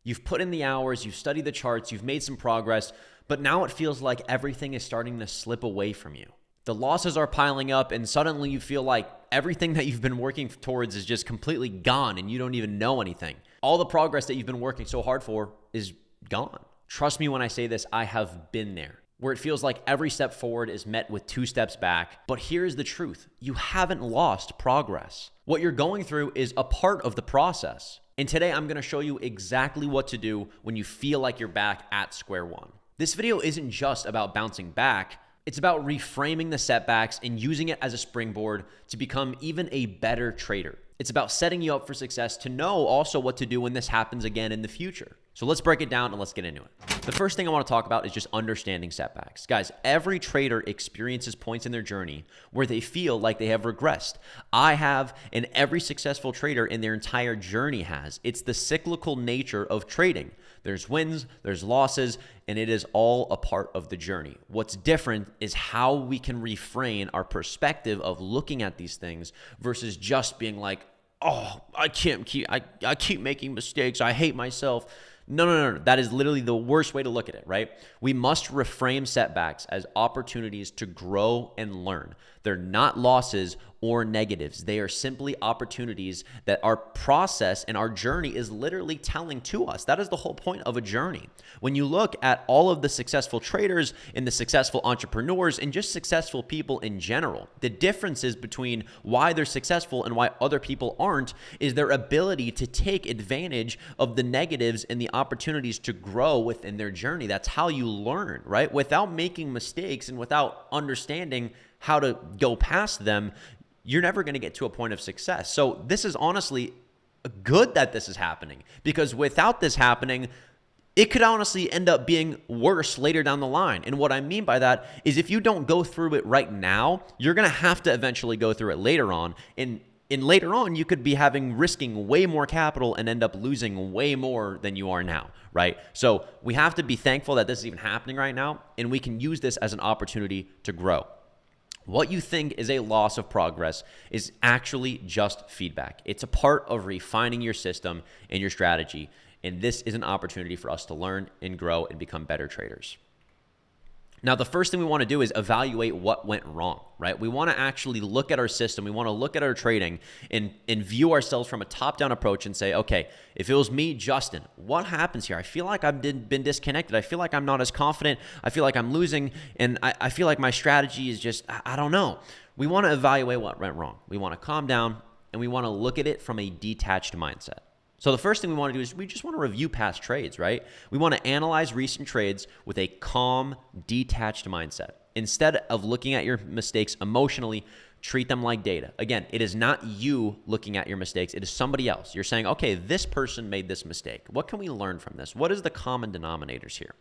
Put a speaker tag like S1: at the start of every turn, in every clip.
S1: You've put in the hours, you've studied the charts, you've made some progress, but now it feels like everything is starting to slip away from you. The losses are piling up, and suddenly you feel like everything that you've been working towards is just completely gone and you don't even know anything. All the progress that you've been working so hard for is gone. Trust me when I say this, I have been there, where it feels like every step forward is met with 2 steps back. But here's the truth. You haven't lost progress. What you're going through is a part of the process. And today I'm going to show you exactly what to do when you feel like you're back at square one. This video isn't just about bouncing back. It's about reframing the setbacks and using it as a springboard to become even a better trader. It's about setting you up for success to know also what to do when this happens again in the future. So let's break it down and let's get into it. The first thing I want to talk about is just understanding setbacks. Guys, every trader experiences points in their journey where they feel like they have regressed. I have, and every successful trader in their entire journey has. It's the cyclical nature of trading. There's wins, there's losses, and it is all a part of the journey. What's different is how we can refrain our perspective of looking at these things versus just being like, oh, I keep making mistakes. I hate myself. No. That is literally the worst way to look at it, right? We must reframe setbacks as opportunities to grow and learn. They're not losses or negatives. They are simply opportunities that our process and our journey is literally telling to us. That is the whole point of a journey. When you look at all of the successful traders and the successful entrepreneurs and just successful people in general, the differences between why they're successful and why other people aren't is their ability to take advantage of the negatives and the opportunities to grow within their journey. That's how you learn, right? Without making mistakes and without understanding how to go past them, you're never going to get to a point of success. So this is honestly good that this is happening, because without this happening, it could honestly end up being worse later down the line. And what I mean by that is if you don't go through it right now, you're going to have to eventually go through it later on. And later on, you could be risking way more capital and end up losing way more than you are now, right? So we have to be thankful that this is even happening right now, and we can use this as an opportunity to grow. What you think is a loss of progress is actually just feedback. It's a part of refining your system and your strategy, and this is an opportunity for us to learn and grow and become better traders. Now, the first thing we want to do is evaluate what went wrong, right? We want to actually look at our system. We want to look at our trading and view ourselves from a top-down approach and say, okay, if it was me, Justin, what happens here? I feel like I've been disconnected. I feel like I'm not as confident. I feel like I'm losing, and I feel like my strategy is just, I don't know. We want to evaluate what went wrong. We want to calm down, and we want to look at it from a detached mindset. So the first thing we want to do is we just want to review past trades, right? We want to analyze recent trades with a calm, detached mindset. Instead of looking at your mistakes emotionally, treat them like data. Again, it is not you looking at your mistakes. It is somebody else. You're saying, okay, this person made this mistake. What can we learn from this? What is the common denominators here?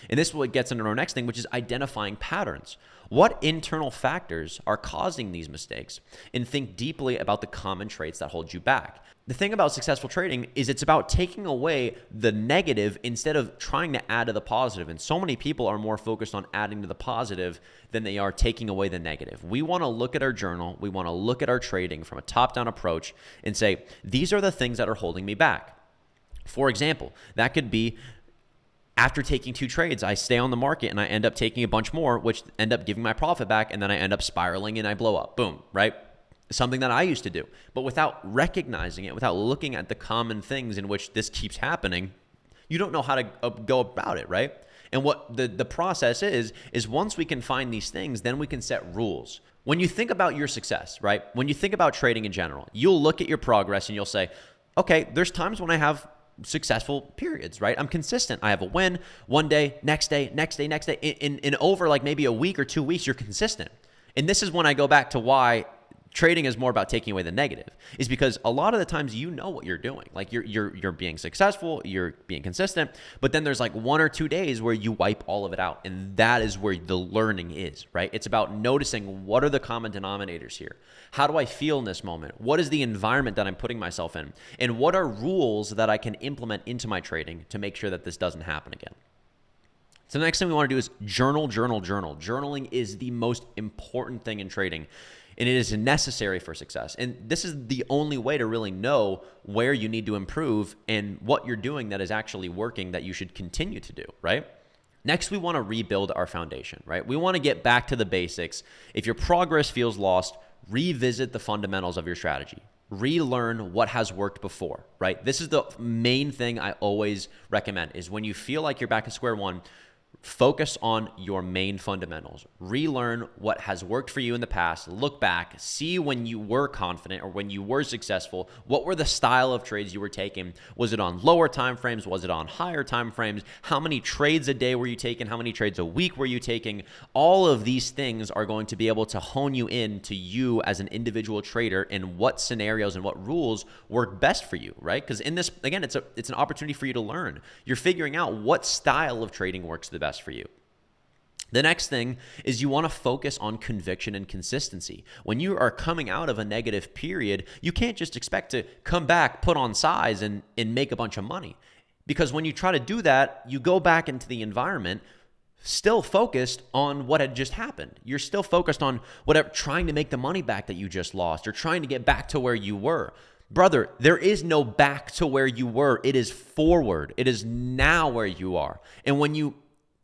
S1: And this is what gets into our next thing, which is identifying patterns. What internal factors are causing these mistakes? And think deeply about the common traits that hold you back. The thing about successful trading is it's about taking away the negative instead of trying to add to the positive. And so many people are more focused on adding to the positive than they are taking away the negative. We want to look at our journal. We want to look at our trading from a top-down approach and say, these are the things that are holding me back. For example, that could be after taking 2 trades, I stay on the market and I end up taking a bunch more, which end up giving my profit back, and then I end up spiraling and I blow up. Boom, right? Something that I used to do. But without recognizing it, without looking at the common things in which this keeps happening, you don't know how to go about it, right? And what the process is once we can find these things, then we can set rules. When you think about your success, right? When you think about trading in general, you'll look at your progress and you'll say, okay, there's times when I have successful periods, right? I'm consistent. I have a win one day, next day. In over like maybe a week or 2 weeks, you're consistent. And this is when I go back to why trading is more about taking away the negative, is because a lot of the times you know what you're doing. Like you're being successful, you're being consistent, but then there's like 1 or 2 days where you wipe all of it out. And that is where the learning is, right? It's about noticing what are the common denominators here. How do I feel in this moment? What is the environment that I'm putting myself in? And what are rules that I can implement into my trading to make sure that this doesn't happen again? So the next thing we want to do is journal. Journaling is the most important thing in trading. and it is necessary for success. And this is the only way to really know where you need to improve and what you're doing that is actually working that you should continue to do, right? Next, we want to rebuild our foundation, right? We want to get back to the basics. If your progress feels lost, revisit the fundamentals of your strategy. Relearn what has worked before, right? This is the main thing I always recommend is when you feel like you're back at square one, focus on your main fundamentals. Relearn what has worked for you in the past. Look back, see when you were confident or when you were successful. What were the style of trades you were taking? Was it on lower time frames? Was it on higher time frames? How many trades a day were you taking? How many trades a week were you taking? All of these things are going to be able to hone you in to you as an individual trader and what scenarios and what rules work best for you, right? Because in this, again, it's an opportunity for you to learn. You're figuring out what style of trading works the best for you. The next thing is you want to focus on conviction and consistency. When you are coming out of a negative period, you can't just expect to come back, put on size, and make a bunch of money. Because when you try to do that, you go back into the environment still focused on what had just happened. You're still focused on whatever, trying to make the money back that you just lost. You're trying to get back to where you were. Brother, there is no back to where you were. It is forward. It is now where you are. And when you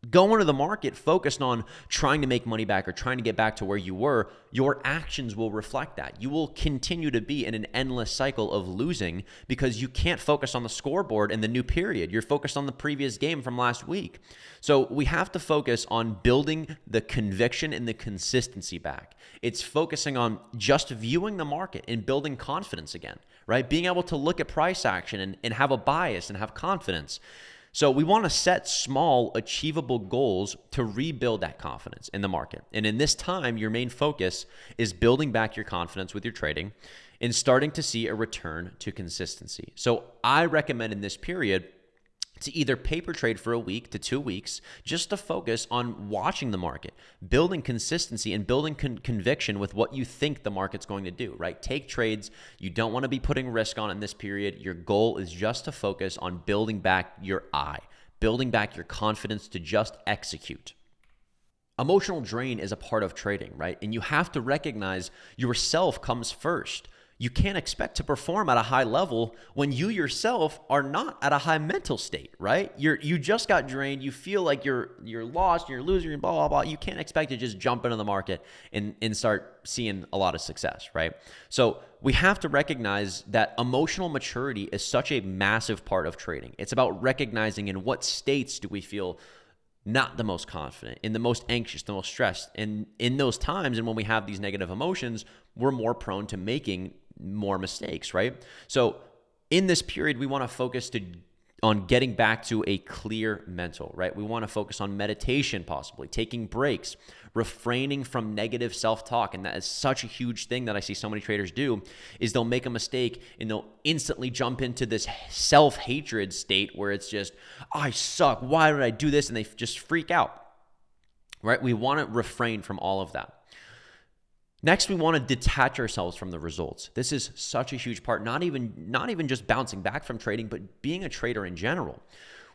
S1: go into the market focused on trying to make money back or trying to get back to where you were, your actions will reflect that. You will continue to be in an endless cycle of losing because you can't focus on the scoreboard in the new period. You're focused on the previous game from last week. So we have to focus on building the conviction and the consistency back. It's focusing on just viewing the market and building confidence again, right? Being able to look at price action and have a bias and have confidence. So we want to set small, achievable goals to rebuild that confidence in the market. And in this time, your main focus is building back your confidence with your trading and starting to see a return to consistency. So I recommend in this period to either paper trade for a week to 2 weeks, just to focus on watching the market, building consistency and building conviction with what you think the market's going to do, right? Take trades you don't want to be putting risk on in this period. Your goal is just to focus on building back your eye, building back your confidence to just execute. Emotional drain is a part of trading, right? And you have to recognize yourself comes first. You can't expect to perform at a high level when you yourself are not at a high mental state, right? You just got drained. You feel like you're lost, you're losing, blah, blah, blah. You can't expect to just jump into the market and start seeing a lot of success, right? So we have to recognize that emotional maturity is such a massive part of trading. It's about recognizing in what states do we feel not the most confident, in the most anxious, the most stressed. And in those times and when we have these negative emotions, we're more prone to making more mistakes, right? So in this period, we want to focus on getting back to a clear mental, right? We want to focus on meditation, possibly taking breaks, refraining from negative self-talk. And that is such a huge thing that I see so many traders do is they'll make a mistake and they'll instantly jump into this self-hatred state where it's just, I suck. Why did I do this? And they just freak out, right? We want to refrain from all of that. Next, we want to detach ourselves from the results. This is such a huge part, not even just bouncing back from trading, but being a trader in general.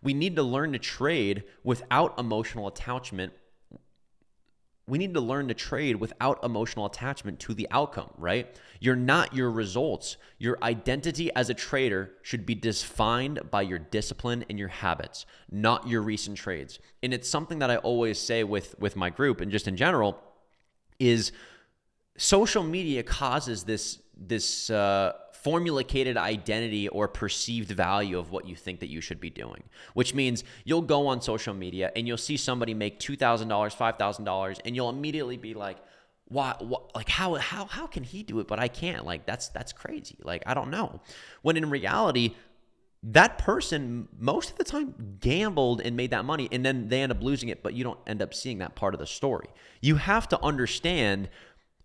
S1: We need to learn to trade without emotional attachment. We need to learn to trade without emotional attachment to the outcome, right? You're not your results. Your identity as a trader should be defined by your discipline and your habits, not your recent trades. And it's something that I always say with my group and just in general is social media causes this formulated identity or perceived value of what you think that you should be doing, which means you'll go on social media and you'll see somebody make $2,000, $5,000, and you'll immediately be like, "Why? Like how can he do it, but I can't? Like that's crazy. Like I don't know." When in reality, that person most of the time gambled and made that money, and then they end up losing it, but you don't end up seeing that part of the story. You have to understand.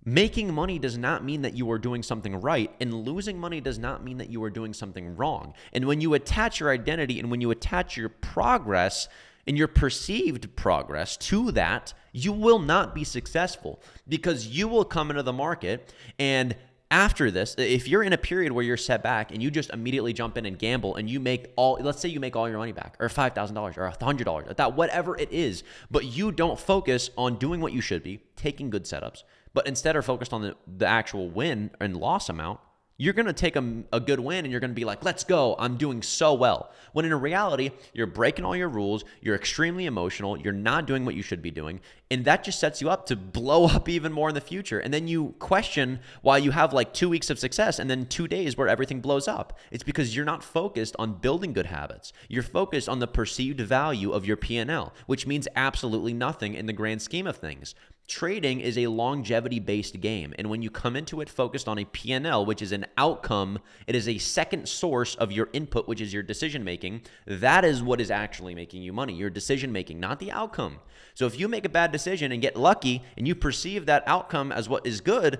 S1: Making money does not mean that you are doing something right, and losing money does not mean that you are doing something wrong. And when you attach your identity and when you attach your progress and your perceived progress to that, you will not be successful because you will come into the market and After this, if you're in a period where you're set back and you just immediately jump in and gamble and you make let's say you make all your money back, or $5,000 or $100, that whatever it is, but you don't focus on doing what you should be, taking good setups, but instead are focused on the actual win and loss amount, you're going to take a good win and you're going to be like, let's go, I'm doing so well. When in reality, you're breaking all your rules, you're extremely emotional, you're not doing what you should be doing, and that just sets you up to blow up even more in the future. And then you question why you have like 2 weeks of success and then 2 days where everything blows up. It's because you're not focused on building good habits. You're focused on the perceived value of your P&L, which means absolutely nothing in the grand scheme of things. Trading is a longevity-based game, and when you come into it focused on a P&L, which is an outcome, it is a second source of your input, which is your decision-making. That is what is actually making you money, your decision-making, not the outcome. So if you make a bad decision and get lucky, and you perceive that outcome as what is good,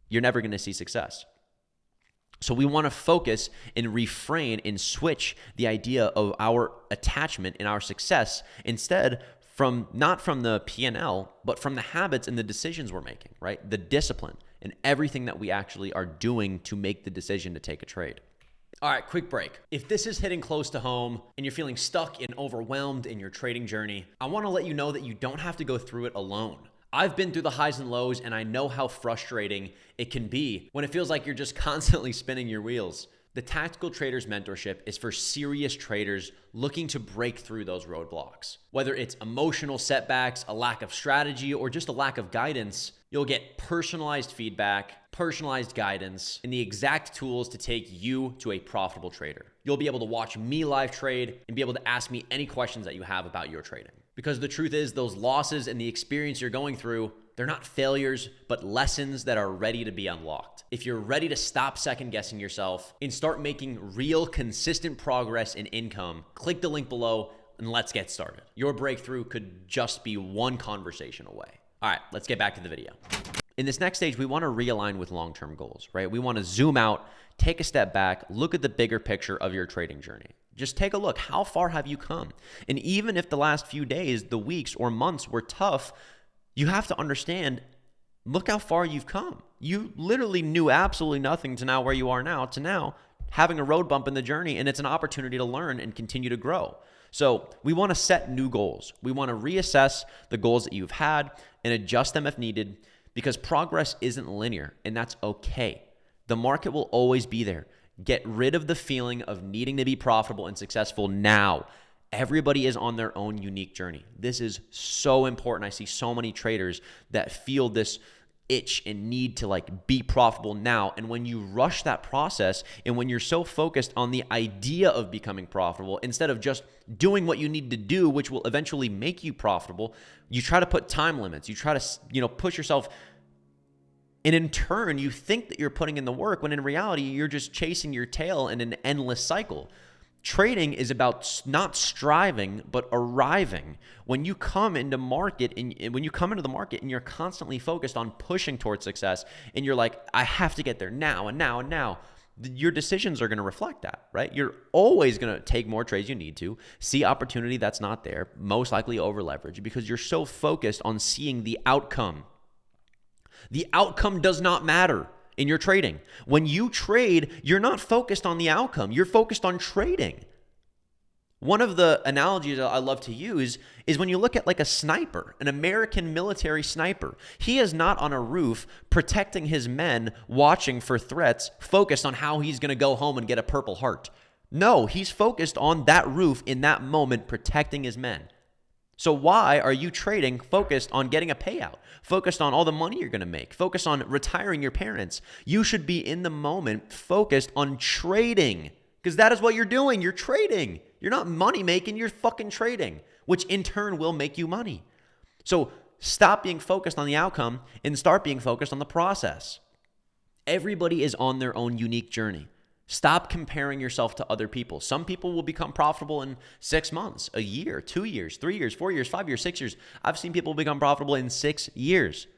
S1: you're never going to see success. So we want to focus and refrain and switch the idea of our attachment and our success instead not from the P&L, but from the habits and the decisions we're making, right? The discipline and everything that we actually are doing to make the decision to take a trade. All right, quick break. If this is hitting close to home and you're feeling stuck and overwhelmed in your trading journey, I want to let you know that you don't have to go through it alone. I've been through the highs and lows, and I know how frustrating it can be when it feels like you're just constantly spinning your wheels. The Tactical Traders Mentorship is for serious traders looking to break through those roadblocks. Whether it's emotional setbacks, a lack of strategy, or just a lack of guidance, you'll get personalized feedback, personalized guidance, and the exact tools to take you to a profitable trader. You'll be able to watch me live trade and be able to ask me any questions that you have about your trading. Because the truth is, those losses and the experience you're going through, they're not failures, but lessons that are ready to be unlocked. If you're ready to stop second-guessing yourself and start making real, consistent progress in income, click the link below and let's get started. Your breakthrough could just be one conversation away. All right, let's get back to the video. In this next stage, we want to realign with long-term goals, right? We want to zoom out, take a step back, look at the bigger picture of your trading journey. Just take a look. How far have you come? And even if the last few days, the weeks, or months were tough, you have to understand, look how far you've come. You literally knew absolutely nothing to now where you are now, to now having a road bump in the journey, and it's an opportunity to learn and continue to grow. So we want to set new goals. We want to reassess the goals that you've had and adjust them if needed, because progress isn't linear, and that's okay. The market will always be there. Get rid of the feeling of needing to be profitable and successful now. Everybody is on their own unique journey. This is so important. I see so many traders that feel this itch and need to be profitable now. And when you rush that process and when you're so focused on the idea of becoming profitable, instead of just doing what you need to do, which will eventually make you profitable, you try to put time limits. You try to, push yourself. And in turn, you think that you're putting in the work when in reality, you're just chasing your tail in an endless cycle. Trading is about not striving, but arriving. When you come into the market and you're constantly focused on pushing towards success, and you're like, I have to get there now and now and now, your decisions are going to reflect that, right? You're always going to take more trades you need to, see opportunity that's not there, most likely over leverage, because you're so focused on seeing the outcome. The outcome does not matter in your trading. When you trade, you're not focused on the outcome. You're focused on trading. One of the analogies I love to use is when you look at a sniper, an American military sniper. He is not on a roof protecting his men, watching for threats, focused on how he's going to go home and get a Purple Heart. No, he's focused on that roof in that moment, protecting his men. So why are you trading focused on getting a payout, focused on all the money you're going to make, focused on retiring your parents? You should be in the moment focused on trading, because that is what you're doing. You're trading. You're not money making, you're fucking trading, which in turn will make you money. So stop being focused on the outcome and start being focused on the process. Everybody is on their own unique journey. Stop comparing yourself to other people. Some people will become profitable in 6 months, a year, 2 years, 3 years, 4 years, 5 years, 6 years. I've seen people become profitable in 6 years.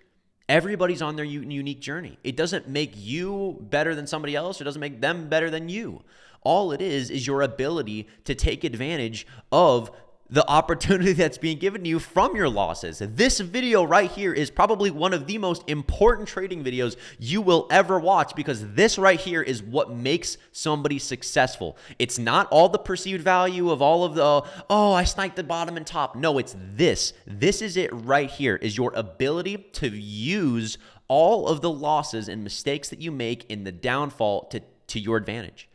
S1: Everybody's on their unique journey. It doesn't make you better than somebody else. It doesn't make them better than you. All it is your ability to take advantage of the opportunity that's being given to you from your losses. This video right here is probably one of the most important trading videos you will ever watch, because this right here is what makes somebody successful. It's not all the perceived value of all of the, oh, I sniped the bottom and top. No, it's this. This is it right here, is your ability to use all of the losses and mistakes that you make in the downfall to your advantage.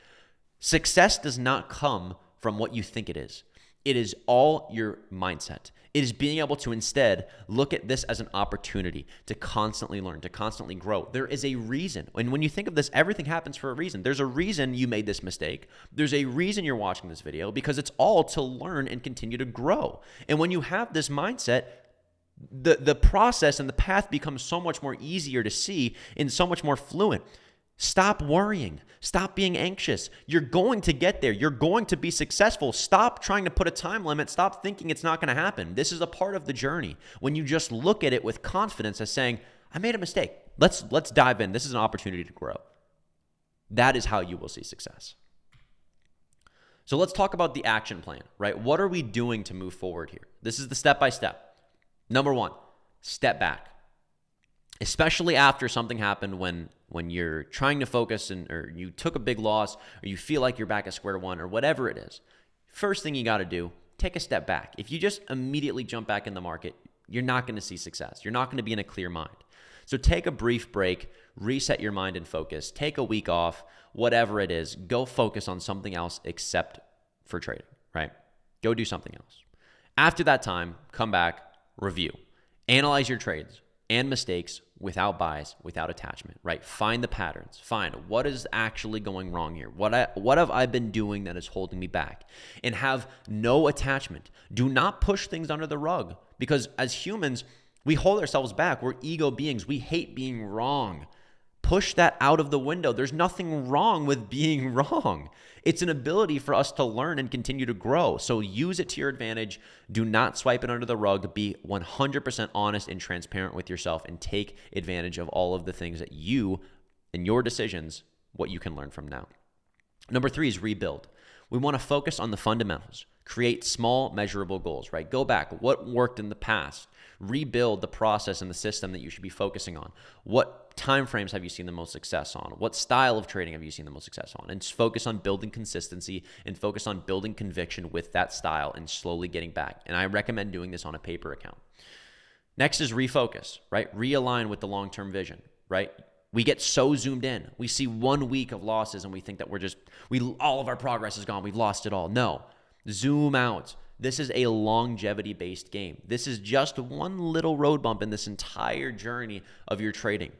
S1: Success does not come from what you think it is. It is all your mindset. It is being able to instead look at this as an opportunity to constantly learn, to constantly grow. There is a reason. And when you think of this, everything happens for a reason. There's a reason you made this mistake. There's a reason you're watching this video, because it's all to learn and continue to grow. And when you have this mindset, the process and the path becomes so much more easier to see and so much more fluent. Stop worrying. Stop being anxious. You're going to get there. You're going to be successful. Stop trying to put a time limit. Stop thinking it's not going to happen. This is a part of the journey. When you just look at it with confidence as saying, I made a mistake. Let's dive in. This is an opportunity to grow. That is how you will see success. So let's talk about the action plan, right? What are we doing to move forward here? This is the step-by-step. Number one, step back. Especially after something happened, when you're trying to focus or you took a big loss, or you feel like you're back at square one, or whatever it is. First thing you got to do, take a step back. If you just immediately jump back in the market, you're not going to see success. You're not going to be in a clear mind. So take a brief break, reset your mind and focus, take a week off, whatever it is, go focus on something else except for trading, right? Go do something else. After that time, come back, review, analyze your trades and mistakes without bias, without attachment, right? Find the patterns. Find what is actually going wrong here. What have I been doing that is holding me back? And have no attachment. Do not push things under the rug, because as humans, we hold ourselves back. We're ego beings. We hate being wrong. Push that out of the window. There's nothing wrong with being wrong. It's an ability for us to learn and continue to grow. So use it to your advantage. Do not swipe it under the rug. Be 100% honest and transparent with yourself, and take advantage of all of the things that you, in your decisions, what you can learn from now. Number 3 is rebuild. We want to focus on the fundamentals. Create small, measurable goals, right? Go back. What worked in the past? Rebuild the process and the system that you should be focusing on. What time frames have you seen the most success on? What style of trading have you seen the most success on? And just focus on building consistency and focus on building conviction with that style and slowly getting back. And I recommend doing this on a paper account. Next is refocus, right? Realign with the long-term vision, right? We get so zoomed in. We see 1 week of losses and we think that all of our progress is gone. We've lost it all. No, zoom out. This is a longevity-based game. This is just one little road bump in this entire journey of your trading.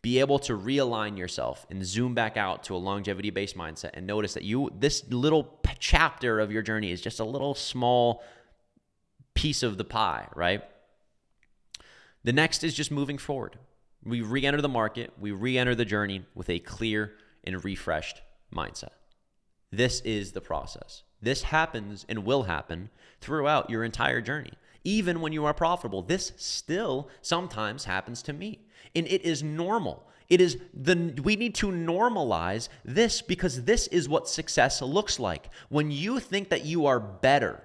S1: Be able to realign yourself and zoom back out to a longevity-based mindset, and notice that this little chapter of your journey is just a little small piece of the pie, right? The next is just moving forward. We re-enter the market. We re-enter the journey with a clear and refreshed mindset. This is the process. This happens and will happen throughout your entire journey. Even when you are profitable, this still sometimes happens to me. And it is normal. We need to normalize this, because this is what success looks like. When you think that you are better,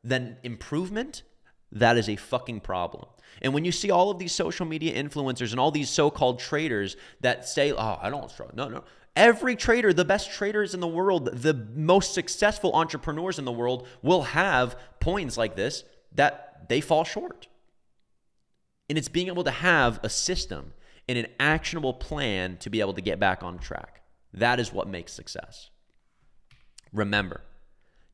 S1: than improvement, that is a fucking problem. And when you see all of these social media influencers and all these so-called traders that say, oh, I don't struggle. No. Every trader, the best traders in the world, the most successful entrepreneurs in the world will have points like this that they fall short. And it's being able to have a system and an actionable plan to be able to get back on track. That is what makes success. Remember,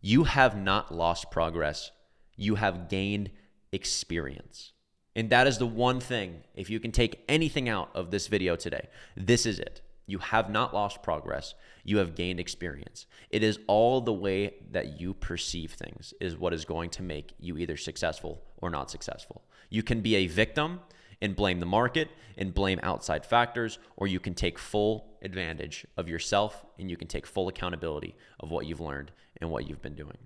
S1: you have not lost progress. You have gained experience. And that is the one thing, if you can take anything out of this video today, this is it. You have not lost progress. You have gained experience. It is all the way that you perceive things is what is going to make you either successful or not successful. You can be a victim and blame the market and blame outside factors, or you can take full advantage of yourself and you can take full accountability of what you've learned and what you've been doing.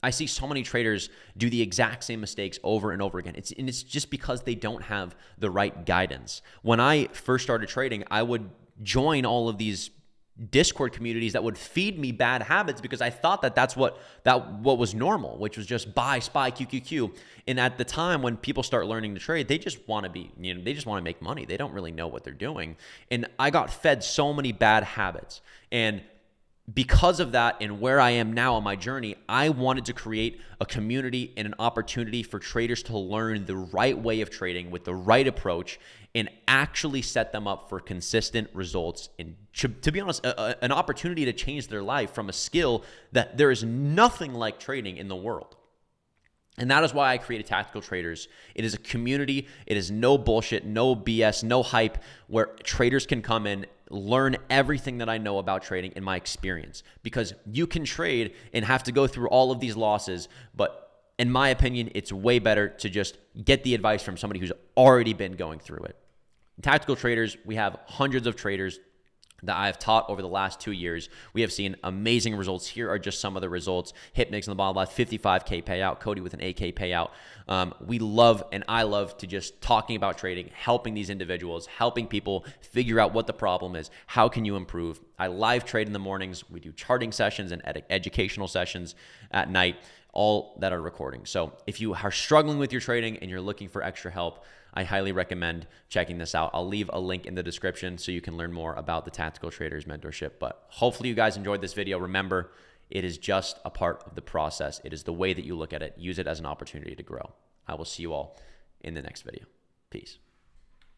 S1: I see so many traders do the exact same mistakes over and over again. It's just because they don't have the right guidance. When I first started trading, I would join all of these Discord communities that would feed me bad habits because I thought that that's what was normal, which was just buy, SPY, QQQ. And at the time when people start learning to trade, they just want to be, they just want to make money. They don't really know what they're doing. And I got fed so many bad habits. And because of that and where I am now on my journey, I wanted to create a community and an opportunity for traders to learn the right way of trading with the right approach and actually set them up for consistent results and, to be honest, an opportunity to change their life from a skill that there is nothing like trading in the world. And that is why I created Tactical Traders. It is a community. It is no bullshit, no BS, no hype, where traders can come in, learn everything that I know about trading in my experience. Because you can trade and have to go through all of these losses, but in my opinion, it's way better to just get the advice from somebody who's already been going through it. In Tactical Traders, we have hundreds of traders that I have taught over the last 2 years. We have seen amazing results. Here are just some of the results. Hypnics in the bottom left, 55K payout. Cody with an 8K payout. We love, and I love to just talking about trading, helping these individuals, helping people figure out what the problem is. How can you improve? I live trade in the mornings. We do charting sessions and educational sessions at night, all that are recording. So if you are struggling with your trading and you're looking for extra help, I highly recommend checking this out. I'll leave a link in the description so you can learn more about the Tactical Traders Mentorship. But hopefully you guys enjoyed this video. Remember, it is just a part of the process. It is the way that you look at it. Use it as an opportunity to grow. I will see you all in the next video. Peace.